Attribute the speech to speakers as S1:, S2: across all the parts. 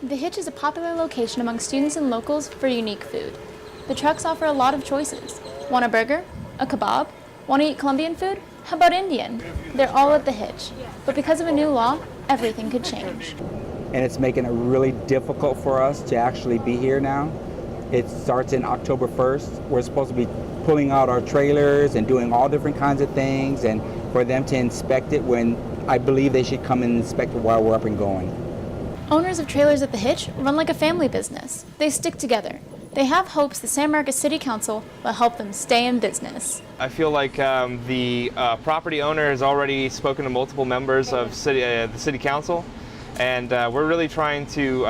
S1: The Hitch is a popular location among students and locals for unique food. The trucks offer a lot of choices. Want a burger? A kebab? Want to eat Colombian food? How about Indian? They're all at the Hitch. But because of a new law, everything could change.
S2: And it's making it really difficult for us to actually be here now. It starts in October 1st. We're supposed to be pulling out our trailers and doing all different kinds of things, and for them to inspect it when I believe they should come and inspect it while we're up and going.
S1: Owners of trailers at the Hitch run like a family business. They stick together. They have hopes the San Marcos City Council will help them stay in business.
S3: I feel like the property owner has already spoken to multiple members of the City Council, and we're really trying to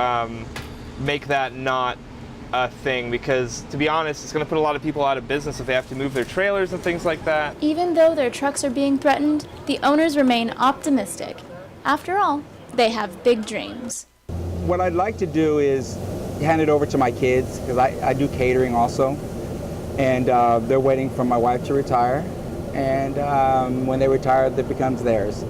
S3: make that not a thing, because to be honest, it's going to put a lot of people out of business if they have to move their trailers and things like that.
S1: Even though their trucks are being threatened, the owners remain optimistic. After all, they have big dreams.
S2: What I'd like to do is hand it over to my kids, because I do catering also, and they're waiting for my wife to retire, and when they retire, it becomes theirs.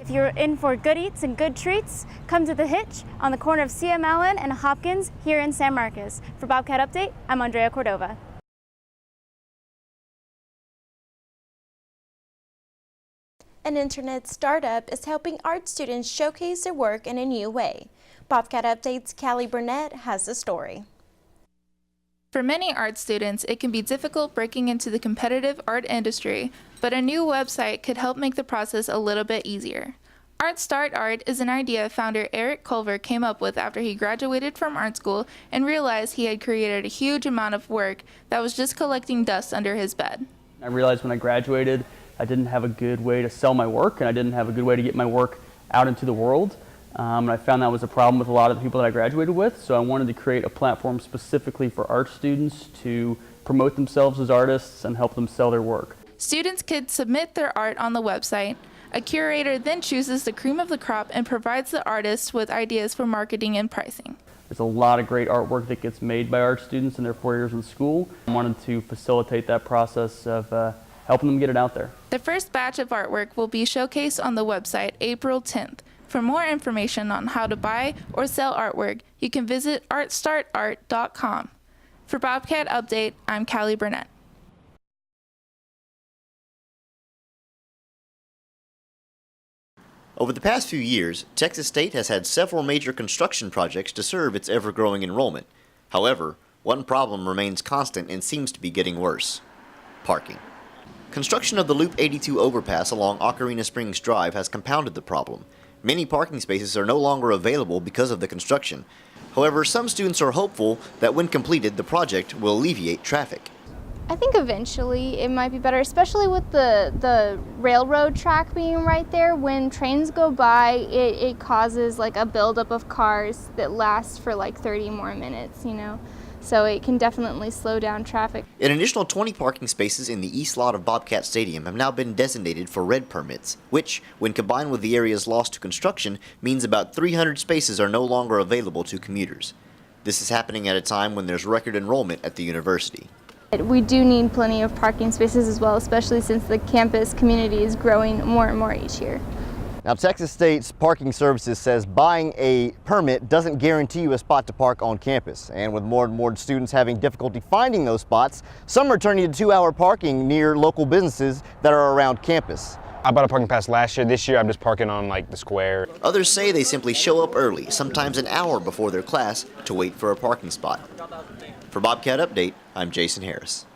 S1: If you're in for good eats and good treats, come to the Hitch on the corner of CM Allen and Hopkins here in San Marcos. For Bobcat Update, I'm Andrea Cordova.
S4: An internet startup is helping art students showcase their work in a new way. Bobcat Update's Callie Burnett has the story.
S5: For many art students, it can be difficult breaking into the competitive art industry, but a new website could help make the process a little bit easier. Art Start Art is an idea founder Eric Culver came up with after he graduated from art school and realized he had created a huge amount of work that was just collecting dust under his bed.
S6: I realized when I graduated, I didn't have a good way to sell my work, and I didn't have a good way to get my work out into the world. And I found that was a problem with a lot of the people that I graduated with, so I wanted to create a platform specifically for art students to promote themselves as artists and help them sell their work.
S5: Students could submit their art on the website. A curator then chooses the cream of the crop and provides the artists with ideas for marketing and pricing.
S6: There's a lot of great artwork that gets made by art students in their 4 years in school. I wanted to facilitate that process of helping them get it out there.
S5: The first batch of artwork will be showcased on the website April 10th. For more information on how to buy or sell artwork, you can visit artstartart.com. For Bobcat Update, I'm Callie Burnett.
S7: Over the past few years, Texas State has had several major construction projects to serve its ever-growing enrollment. However, one problem remains constant and seems to be getting worse: parking. Construction of the Loop 82 overpass along Ocarina Springs Drive has compounded the problem. Many parking spaces are no longer available because of the construction. However, some students are hopeful that when completed, the project will alleviate traffic.
S8: I think eventually it might be better, especially with the railroad track being right there. When trains go by, it causes like a buildup of cars that lasts for like 30 more minutes, you know? So it can definitely slow down traffic.
S7: An additional 20 parking spaces in the east lot of Bobcat Stadium have now been designated for red permits, which, when combined with the areas lost to construction, means about 300 spaces are no longer available to commuters. This is happening at a time when there's record enrollment at the university.
S8: We do need plenty of parking spaces as well, especially since the campus community is growing more and more each year.
S7: Now, Texas State's Parking Services says buying a permit doesn't guarantee you a spot to park on campus. And with more and more students having difficulty finding those spots, some are turning to 2-hour parking near local businesses that are around campus.
S9: I bought a parking pass last year. This year I'm just parking on like the square.
S7: Others say they simply show up early, sometimes an hour before their class, to wait for a parking spot. For Bobcat Update, I'm Jason Harris.